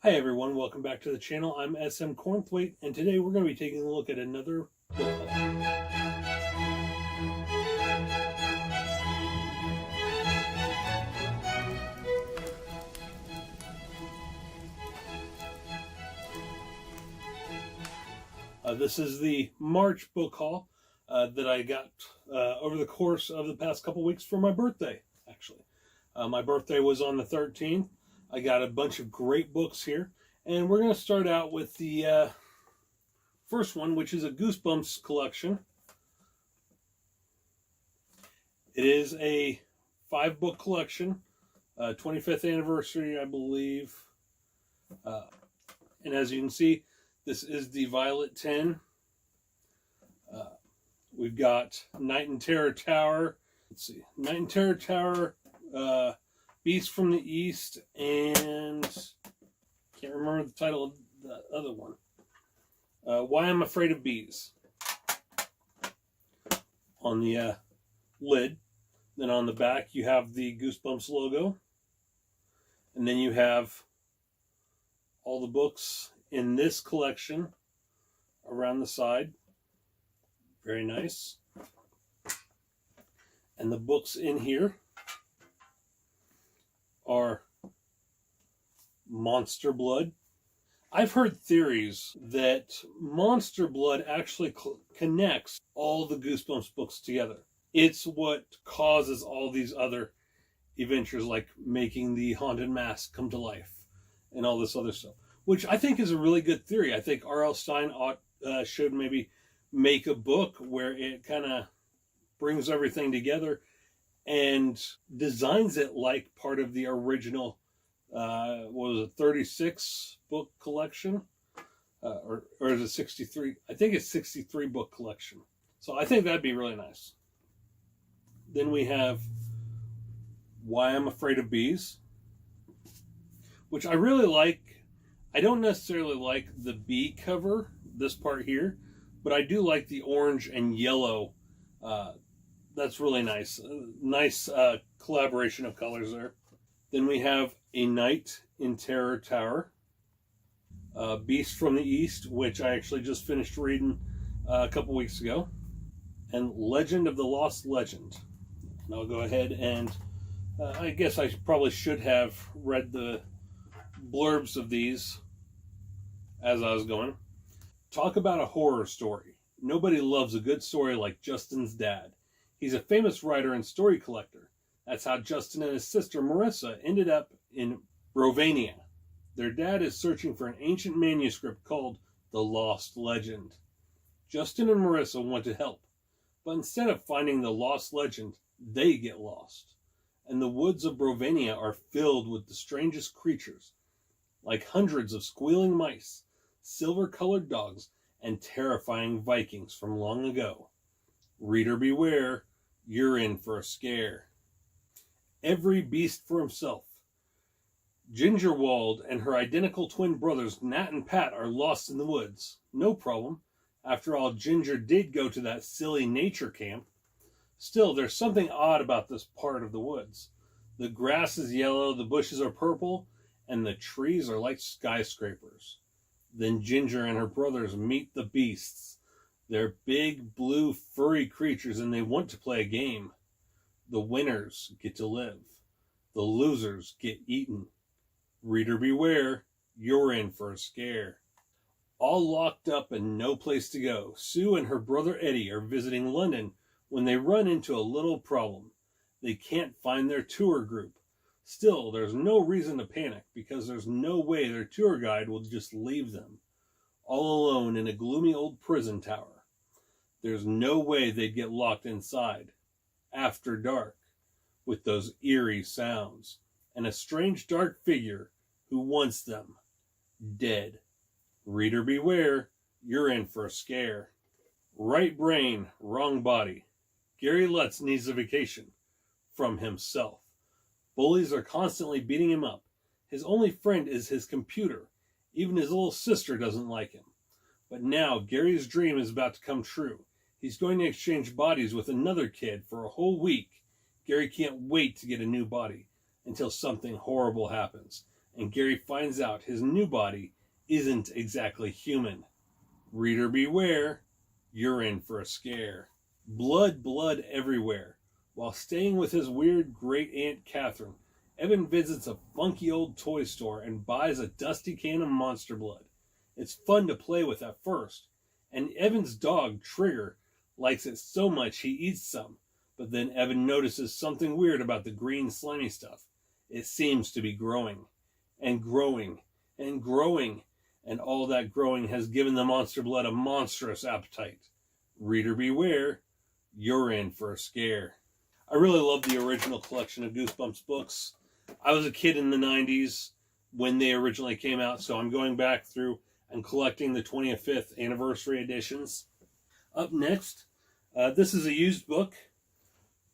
Hi everyone, welcome back to the channel. I'm SM Cornthwaite, and today we're going to be taking a look at another book haul. This is the March book haul that I got over the course of the past couple weeks for my birthday, actually. My birthday was on the 13th. I got a bunch of great books here, and we're going to start out with the first one, which is a Goosebumps collection. It is a 5-book collection, 25th anniversary, I believe. And as you can see, this is the Violet 10. We've got Night in Terror Tower. Let's see, Night in Terror Tower, Beast from the East, and can't remember the title of the other one. Why I'm Afraid of Bees. On the lid. Then on the back you have the Goosebumps logo. And then you have all the books in this collection around the side. Very nice. And the books in here are Monster Blood. I've heard theories that Monster Blood actually connects all the Goosebumps books together. It's what causes all these other adventures, like making the haunted mask come to life and all this other stuff, which I think is a really good theory. I think R.L. Stine should maybe make a book where it kind of brings everything together and designs it like part of the original, what was it, 36 book collection? Or is it 63? I think it's 63 book collection. So I think that'd be really nice. Then we have Why I'm Afraid of Bees, which I really like. I don't necessarily like the bee cover, this part here, but I do like the orange and yellow. That's really nice. Nice collaboration of colors there. Then we have A Night in Terror Tower, Beast from the East, which I actually just finished reading a couple weeks ago, and Legend of the Lost Legend. And I'll go ahead and I guess I probably should have read the blurbs of these as I was going. Talk about a horror story. Nobody loves a good story like Justin's dad. He's a famous writer and story collector. That's how Justin and his sister Marissa ended up in Brovania. Their dad is searching for an ancient manuscript called The Lost Legend. Justin and Marissa want to help, but instead of finding the lost legend, they get lost. And the woods of Brovania are filled with the strangest creatures, like hundreds of squealing mice, silver-colored dogs, and terrifying Vikings from long ago. Reader beware, you're in for a scare. Every beast for himself. Gingerwald and her identical twin brothers Nat and Pat are lost in the woods. No problem. After all, Ginger did go to that silly nature camp. Still, there's something odd about this part of the woods. The grass is yellow, the bushes are purple, and the trees are like skyscrapers. Then Ginger and her brothers meet the beasts. They're big, blue, furry creatures, and they want to play a game. The winners get to live. The losers get eaten. Reader beware, you're in for a scare. All locked up and no place to go, Sue and her brother Eddie are visiting London when they run into a little problem. They can't find their tour group. Still, there's no reason to panic because there's no way their tour guide will just leave them, all alone in a gloomy old prison tower. There's no way they'd get locked inside, after dark, with those eerie sounds, and a strange dark figure who wants them dead. Reader beware, you're in for a scare. Right brain, wrong body. Gary Lutz needs a vacation from himself. Bullies are constantly beating him up. His only friend is his computer. Even his little sister doesn't like him. But now Gary's dream is about to come true. He's going to exchange bodies with another kid for a whole week. Gary can't wait to get a new body until something horrible happens. and Gary finds out his new body isn't exactly human. Reader beware, you're in for a scare. Blood, blood everywhere. While staying with his weird great-aunt Catherine, Evan visits a funky old toy store and buys a dusty can of monster blood. It's fun to play with at first, and Evan's dog, Trigger, likes it so much he eats some, but then Evan notices something weird about the green slimy stuff. It seems to be growing, and growing, and growing, and all that growing has given the monster blood a monstrous appetite. Reader beware, you're in for a scare. I really love the original collection of Goosebumps books. I was a kid in the 90s when they originally came out, so I'm going back through and collecting the 25th anniversary editions. Up next, this is a used book,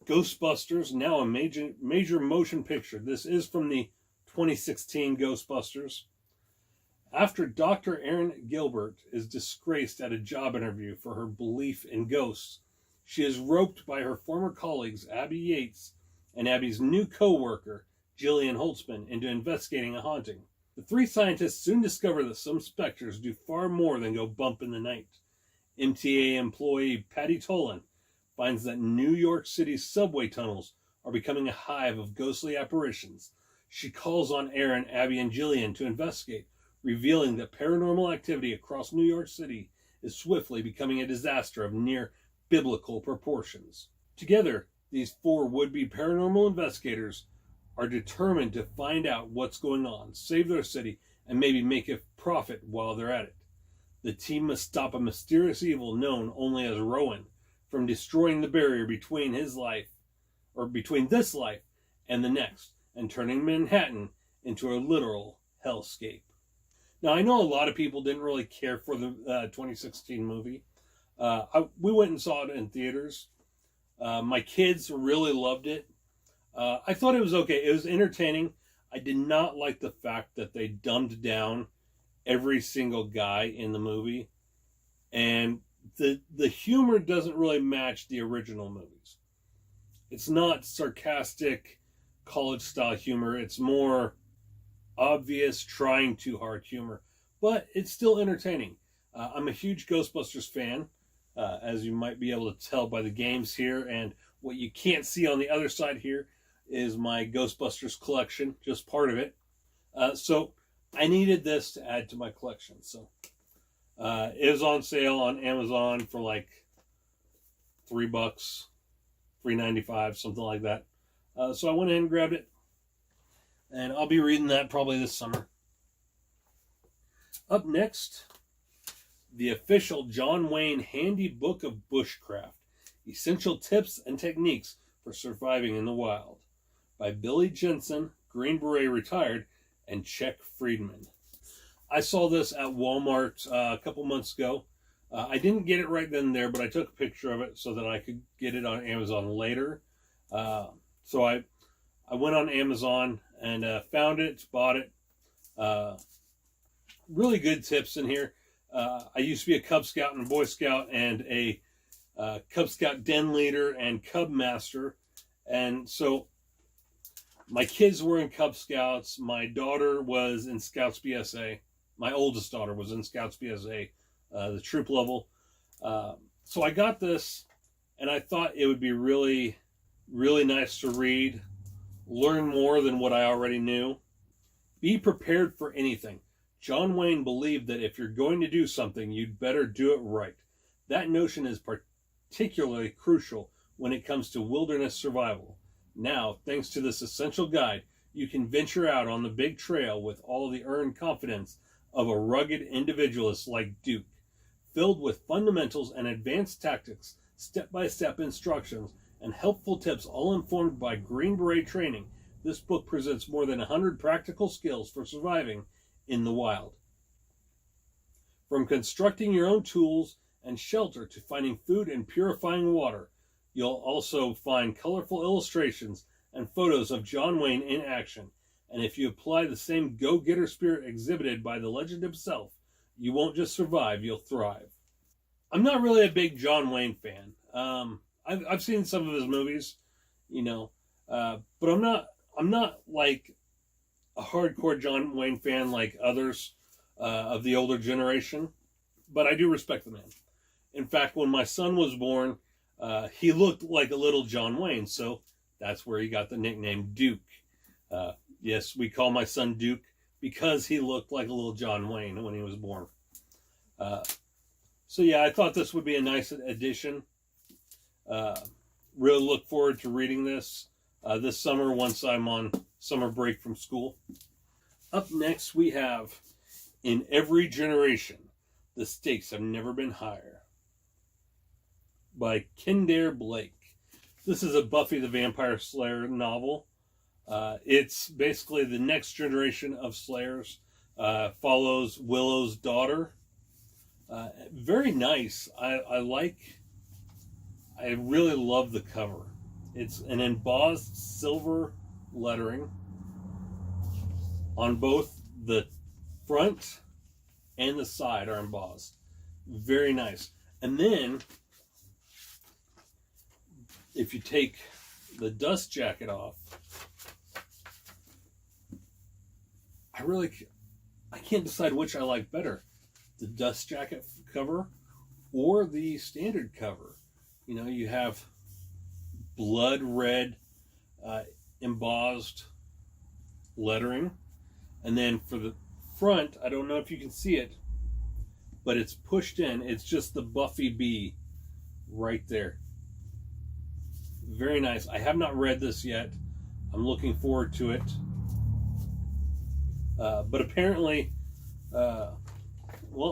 Ghostbusters, now a major motion picture. This is from the 2016 Ghostbusters. After Dr. Erin Gilbert is disgraced at a job interview for her belief in ghosts, she is roped by her former colleagues Abby Yates and Abby's new co-worker, Jillian Holtzman, into investigating a haunting. The three scientists soon discover that some specters do far more than go bump in the night. MTA employee Patty Tolan finds that New York City's subway tunnels are becoming a hive of ghostly apparitions. She calls on Erin, Abby, and Jillian to investigate, revealing that paranormal activity across New York City is swiftly becoming a disaster of near biblical proportions. Together, these four would-be paranormal investigators are determined to find out what's going on, save their city, and maybe make a profit while they're at it. The team must stop a mysterious evil known only as Rowan from destroying the barrier between this life and the next, and turning Manhattan into a literal hellscape. Now, I know a lot of people didn't really care for the 2016 movie. We went and saw it in theaters. My kids really loved it. I thought it was okay. It was entertaining. I did not like the fact that they dumbed down every single guy in the movie. And the humor doesn't really match the original movies. It's not sarcastic college-style humor. It's more obvious, trying too hard humor. But it's still entertaining. I'm a huge Ghostbusters fan, as you might be able to tell by the games here. And what you can't see on the other side here is my Ghostbusters collection, just part of it. So I needed this to add to my collection. So it was on sale on Amazon for like $3, $3.95, something like that. So I went ahead and grabbed it. And I'll be reading that probably this summer. Up next, the official John Wayne Handy Book of Bushcraft, Essential Tips and Techniques for Surviving in the Wild, by Billy Jensen, Green Beret retired, and Czech Friedman. I saw this at Walmart a couple months ago. I didn't get it right then and there, but I took a picture of it so that I could get it on Amazon later. So I went on Amazon and found it, bought it. Really good tips in here. I used to be a Cub Scout and a Boy Scout and a Cub Scout den leader and Cub master. And so my kids were in Cub Scouts. My daughter was in Scouts BSA. My oldest daughter was in Scouts BSA, the troop level. So I got this, and I thought it would be really, really nice to read, learn more than what I already knew. Be prepared for anything. John Wayne believed that if you're going to do something, you'd better do it right. That notion is particularly crucial when it comes to wilderness survival. Now, thanks to this essential guide, you can venture out on the big trail with all the earned confidence of a rugged individualist like Duke. Filled with fundamentals and advanced tactics, step-by-step instructions, and helpful tips all informed by Green Beret training, this book presents more than 100 practical skills for surviving in the wild. From constructing your own tools and shelter to finding food and purifying water, you'll also find colorful illustrations and photos of John Wayne in action. And if you apply the same go-getter spirit exhibited by the legend himself, you won't just survive, you'll thrive. I'm not really a big John Wayne fan. I've seen some of his movies, but I'm not like a hardcore John Wayne fan like others of the older generation, but I do respect the man. In fact, when my son was born, he looked like a little John Wayne, so that's where he got the nickname Duke. Yes, we call my son Duke because he looked like a little John Wayne when he was born. So yeah, I thought this would be a nice addition. Really look forward to reading this summer once I'm on summer break from school. Up next we have In Every Generation, The Stakes Have Never Been Higher by Kendare Blake. This is a Buffy the Vampire Slayer novel. It's basically the next generation of Slayers. Follows Willow's daughter. Very nice. I really love the cover. It's an embossed silver lettering on both the front and the side are embossed. Very nice. And then if you take the dust jacket off, I can't decide which I like better, the dust jacket cover or the standard cover. You know, you have blood red embossed lettering, and then for the front, I don't know if you can see it, but it's pushed in. It's just the Buffy bee right there. Very nice. I have not read this yet. I'm looking forward to it. But apparently, well,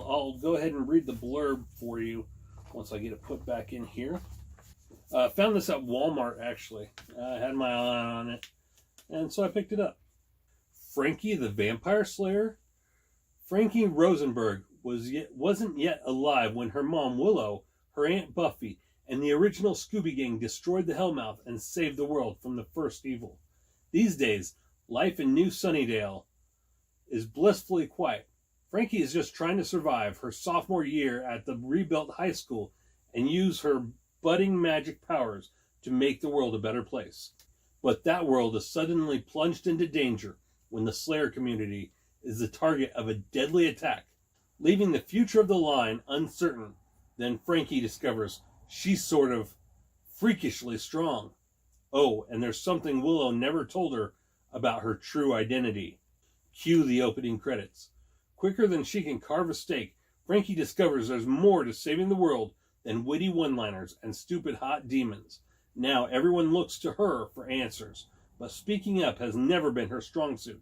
I'll go ahead and read the blurb for you once I get it put back in here. Found this at Walmart, actually. I had my eye on it, and so I picked it up. Frankie the Vampire Slayer? Frankie Rosenberg wasn't yet alive when her mom, Willow, her Aunt Buffy, and the original Scooby Gang destroyed the Hellmouth and saved the world from the first evil. These days, life in New Sunnydale is blissfully quiet. Frankie is just trying to survive her sophomore year at the rebuilt high school and use her budding magic powers to make the world a better place. But that world is suddenly plunged into danger when the Slayer community is the target of a deadly attack, leaving the future of the line uncertain. Then Frankie discovers she's sort of freakishly strong. Oh, and there's something Willow never told her about her true identity. Cue the opening credits. Quicker than she can carve a steak, Frankie discovers there's more to saving the world than witty one-liners and stupid hot demons. Now everyone looks to her for answers, but speaking up has never been her strong suit.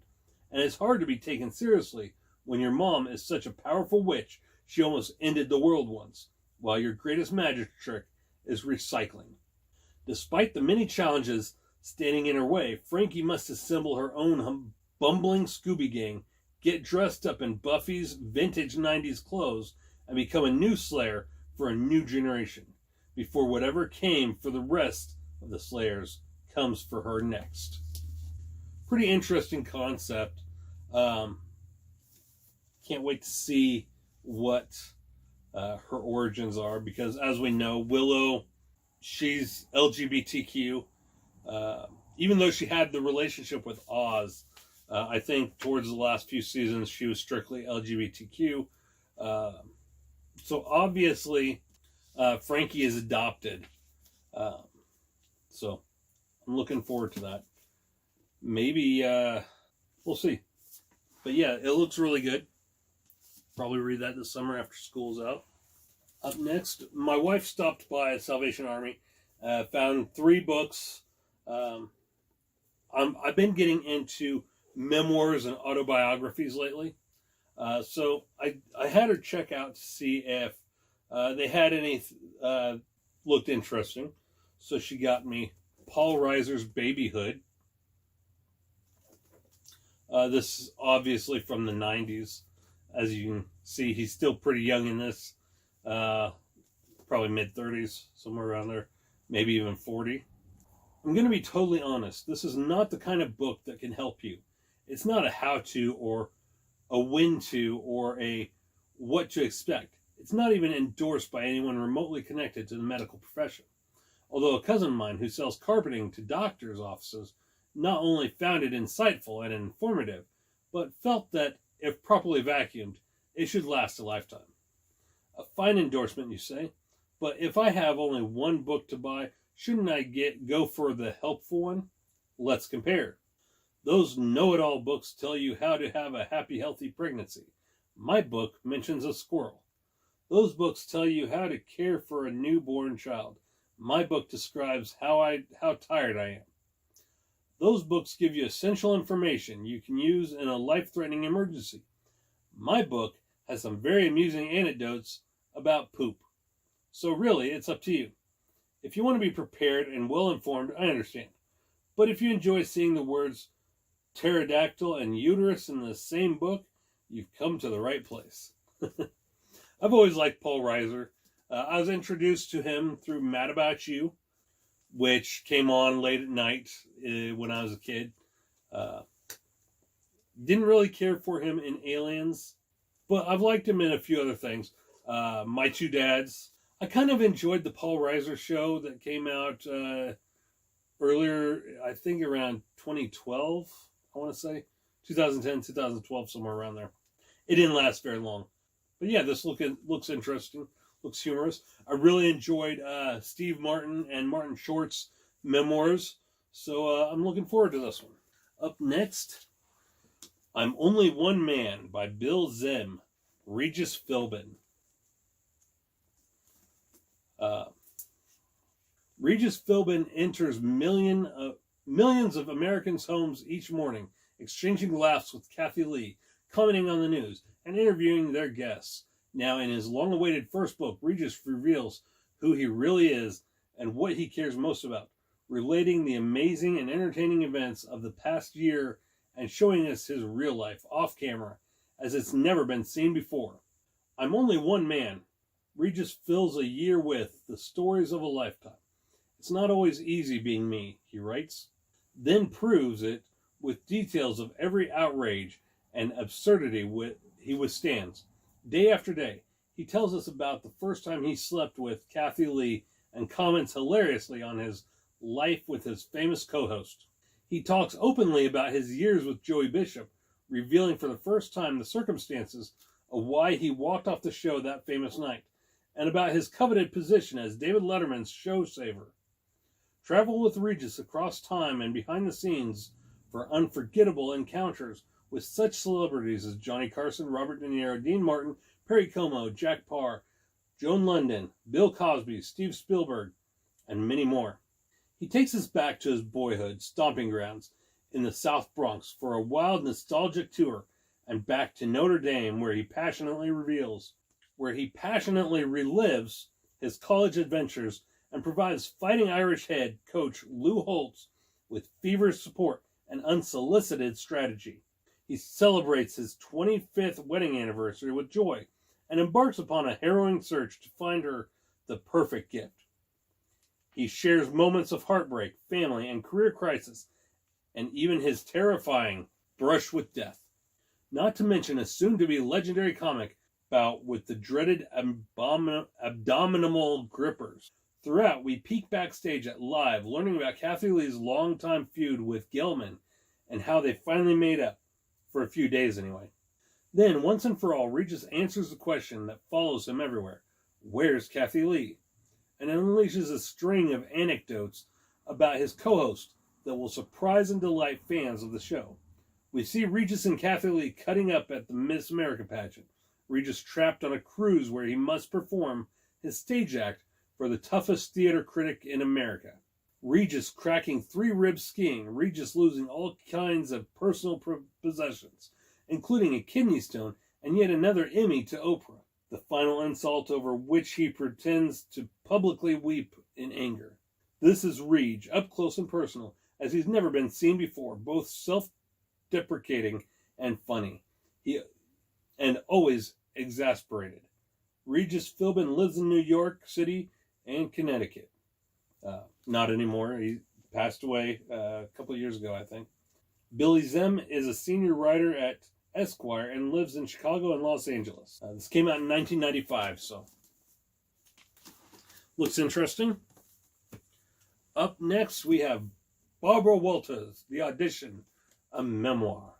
And it's hard to be taken seriously when your mom is such a powerful witch she almost ended the world once, while your greatest magic trick is recycling. Despite the many challenges standing in her way, Frankie must assemble her own bumbling Scooby Gang, get dressed up in Buffy's vintage 90s clothes, and become a new Slayer for a new generation, before whatever came for the rest of the Slayers comes for her next. Pretty interesting concept. Can't wait to see what her origins are, because as we know, Willow, she's LGBTQ. Even though she had the relationship with Oz, I think towards the last few seasons she was strictly LGBTQ. So obviously Frankie is adopted. So I'm looking forward to that. Maybe we'll see. But yeah, it looks really good. Probably read that this summer after school's out. Up next, my wife stopped by at Salvation Army, found 3 books. I've been getting into memoirs and autobiographies lately. So I had her check out to see if they had any looked interesting. So she got me Paul Reiser's Babyhood. This is obviously from the 90s. As you can see, he's still pretty young in this. Probably mid-30s, somewhere around there. Maybe even 40. I'm going to be totally honest. This is not the kind of book that can help you. It's not a how-to or a when-to or a what to expect. It's not even endorsed by anyone remotely connected to the medical profession. Although a cousin of mine who sells carpeting to doctors' offices not only found it insightful and informative, but felt that if properly vacuumed, it should last a lifetime. A fine endorsement, you say, but if I have only one book to buy, shouldn't I go for the helpful one? Let's compare. Those know-it-all books tell you how to have a happy, healthy pregnancy. My book mentions a squirrel. Those books tell you how to care for a newborn child. My book describes how tired I am. Those books give you essential information you can use in a life-threatening emergency. My book has some very amusing anecdotes about poop. So really, it's up to you. If you want to be prepared and well-informed, I understand. But if you enjoy seeing the words pterodactyl and uterus in the same book, you've come to the right place. I've always liked Paul Reiser. I was introduced to him through Mad About You, which came on late at night when I was a kid. Didn't really care for him in Aliens, but I've liked him in a few other things. My Two Dads. I kind of enjoyed the Paul Reiser show that came out earlier, I think around 2012, I want to say. 2010, 2012, somewhere around there. It didn't last very long. But yeah, this looks interesting. Looks humorous. I really enjoyed Steve Martin and Martin Short's memoirs. So I'm looking forward to this one. Up next, I'm Only One Man by Bill Zim, Regis Philbin. Regis Philbin enters millions of Americans' homes each morning, exchanging laughs with Kathy Lee, commenting on the news, and interviewing their guests. Now, in his long-awaited first book, Regis reveals who he really is and what he cares most about, relating the amazing and entertaining events of the past year and showing us his real life off-camera as it's never been seen before. I'm Only One Man. Regis fills a year with the stories of a lifetime. It's not always easy being me, he writes, then proves it with details of every outrage and absurdity he withstands. Day after day, he tells us about the first time he slept with Kathy Lee and comments hilariously on his life with his famous co-host. He talks openly about his years with Joey Bishop, revealing for the first time the circumstances of why he walked off the show that famous night, and about his coveted position as David Letterman's show saver. Travel with Regis across time and behind the scenes for unforgettable encounters with such celebrities as Johnny Carson, Robert De Niro, Dean Martin, Perry Como, Jack Parr, Joan London, Bill Cosby, Steve Spielberg, and many more. He takes us back to his boyhood stomping grounds in the South Bronx for a wild, nostalgic tour, and back to Notre Dame where he passionately relives his college adventures and provides Fighting Irish head coach Lou Holtz with feverish support and unsolicited strategy. He celebrates his 25th wedding anniversary with joy and embarks upon a harrowing search to find her the perfect gift. He shares moments of heartbreak, family, and career crisis, and even his terrifying brush with death. Not to mention a soon-to-be legendary comic bout with the dreaded abdominal grippers. Throughout, we peek backstage at Live, learning about Kathy Lee's longtime feud with Gelman and how they finally made up, for a few days anyway. Then, once and for all, Regis answers the question that follows him everywhere. Where's Kathy Lee? And unleashes a string of anecdotes about his co-host that will surprise and delight fans of the show. We see Regis and Kathy Lee cutting up at the Miss America pageant. Regis trapped on a cruise where he must perform his stage act for the toughest theater critic in America. Regis cracking 3 ribs skiing. Regis losing all kinds of personal possessions, including a kidney stone and yet another Emmy to Oprah. The final insult over which he pretends to publicly weep in anger. This is Reg, up close and personal, as he's never been seen before, both self-deprecating and funny. And always exasperated. Regis Philbin lives in New York City and Connecticut. Not anymore. He passed away a couple of years ago, I think. Billy Zim is a senior writer at Esquire and lives in Chicago and Los Angeles. This came out in 1995, so looks interesting. Up next, we have Barbara Walters, The Audition, a memoir.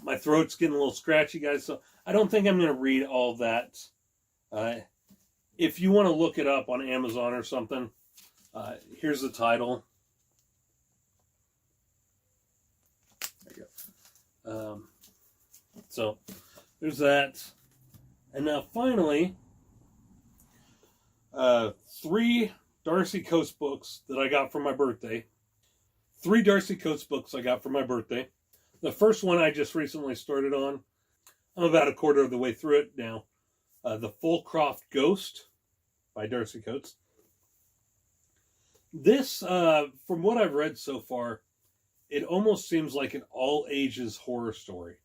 My throat's getting a little scratchy, guys, so I don't think I'm going to read all that. If you want to look it up on Amazon or something, here's the title. There you go. So there's that. And now finally, 3 Darcy Coates books that I got for my birthday. 3 Darcy Coates books I got for my birthday. The first one I just recently started on. I'm about a quarter of the way through it now. The Folcroft Ghost by Darcy Coates. This, from what I've read so far, it almost seems like an all-ages horror story.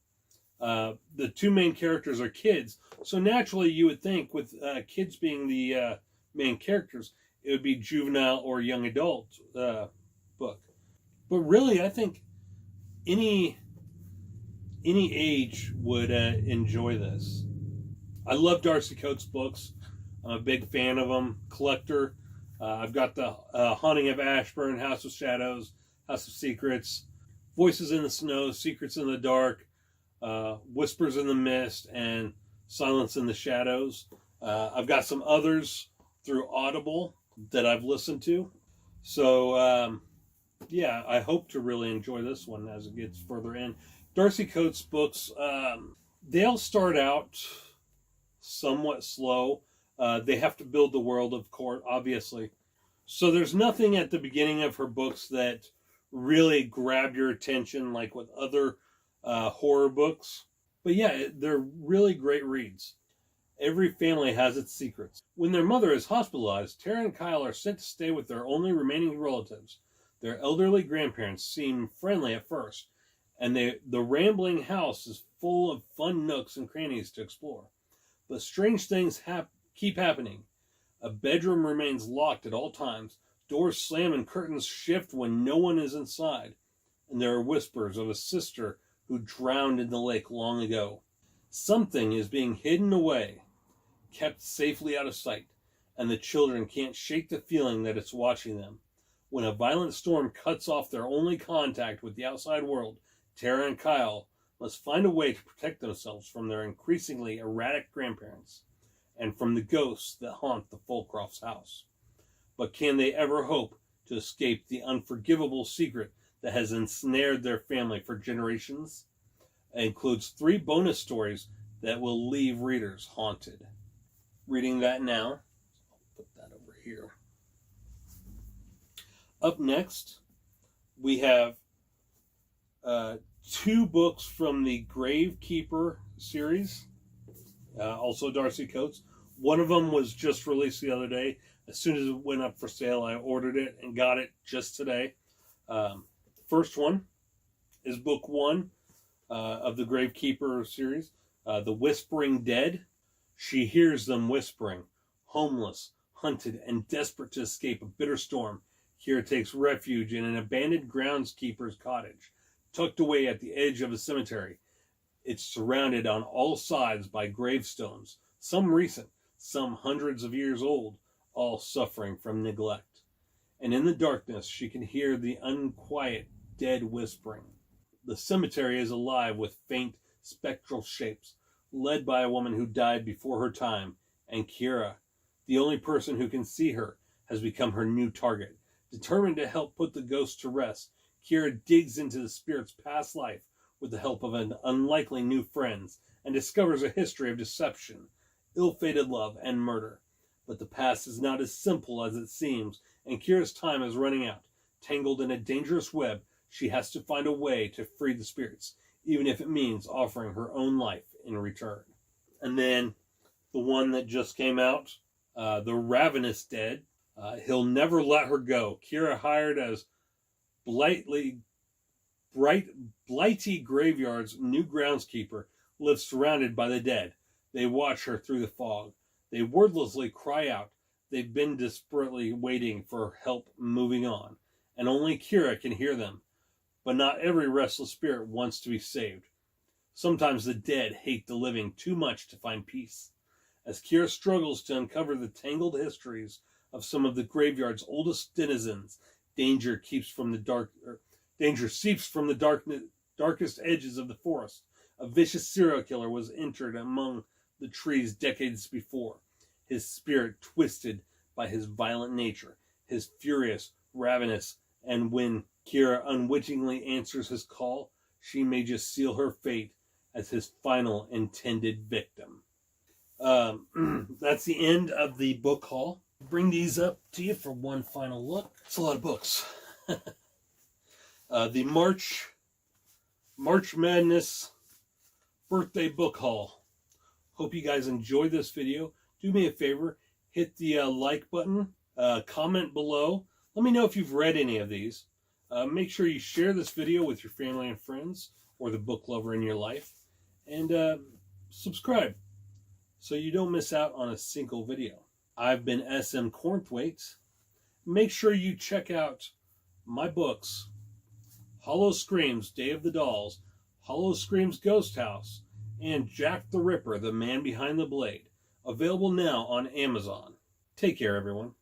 The 2 main characters are kids, so naturally you would think with kids being the main characters, it would be juvenile or young adult book. But really, I think any age would enjoy this. I love Darcy Coates books. I'm a big fan of them. Collector. I've got the Haunting of Ashburn, House of Shadows, House of Secrets, Voices in the Snow, Secrets in the Dark, Whispers in the Mist, and Silence in the Shadows. I've got some others through Audible that I've listened to. So, yeah, I hope to really enjoy this one as it gets further in. Darcy Coates books, they'll start out somewhat slow. They have to build the world, of course, obviously. So there's nothing at the beginning of her books that really grab your attention like with other horror books. But yeah, they're really great reads. Every family has its secrets. When their mother is hospitalized, Tara and Kyle are sent to stay with their only remaining relatives. Their elderly grandparents seem friendly at first, and the rambling house is full of fun nooks and crannies to explore. But strange things keep happening. A bedroom remains locked at all times. Doors slam and curtains shift when no one is inside. And there are whispers of a sister who drowned in the lake long ago. Something is being hidden away, kept safely out of sight, and the children can't shake the feeling that it's watching them. When a violent storm cuts off their only contact with the outside world, Tara and Kyle must find a way to protect themselves from their increasingly erratic grandparents and from the ghosts that haunt the Folcroft's house. But can they ever hope to escape the unforgivable secret that has ensnared their family for generations? It includes 3 bonus stories that will leave readers haunted. Reading that now. I'll put that over here. Up next, we have 2 books from the Gravekeeper series, also Darcy Coates. One of them was just released the other day. As soon as it went up for sale, I ordered it and got it just today. First one is book 1 of the Gravekeeper series, The Whispering Dead. She hears them whispering, homeless, hunted, and desperate to escape a bitter storm. Kira takes refuge in an abandoned groundskeeper's cottage, tucked away at the edge of a cemetery. It's surrounded on all sides by gravestones, some recent, some hundreds of years old, all suffering from neglect. And in the darkness, she can hear the unquiet, dead whispering. The cemetery is alive with faint, spectral shapes, led by a woman who died before her time, and Kira, the only person who can see her, has become her new target. Determined to help put the ghost to rest, Kira digs into the spirit's past life with the help of an unlikely new friends and discovers a history of deception, ill-fated love, and murder. But the past is not as simple as it seems, and Kira's time is running out. Tangled in a dangerous web, she has to find a way to free the spirits, even if it means offering her own life in return. And then the one that just came out, The Ravenous Dead. He'll never let her go. Kira, hired as Blighty Graveyard's new groundskeeper, lives surrounded by the dead. They watch her through the fog. They wordlessly cry out. They've been desperately waiting for help moving on, and only Kira can hear them. But not every restless spirit wants to be saved. Sometimes the dead hate the living too much to find peace. As Kira struggles to uncover the tangled histories of some of the graveyard's oldest denizens, Danger keeps from the dark. Danger seeps from the darkest edges of the forest. A vicious serial killer was entered among the trees decades before. His spirit twisted by his violent nature, his furious, ravenous, and when Kira unwittingly answers his call, she may just seal her fate as his final intended victim. That's the end of the book haul. Bring these up to you for one final look. It's a lot of books. The March Madness birthday book haul. Hope you guys enjoyed this video. Do me a favor, hit the like button, comment below. Let me know if you've read any of these. Make sure you share this video with your family and friends or the book lover in your life. And subscribe so you don't miss out on a single video. I've been SM Cornthwaite. Make sure you check out my books, Hollow Screams, Day of the Dolls, Hollow Screams, Ghost House, and Jack the Ripper, The Man Behind the Blade. Available now on Amazon. Take care, everyone.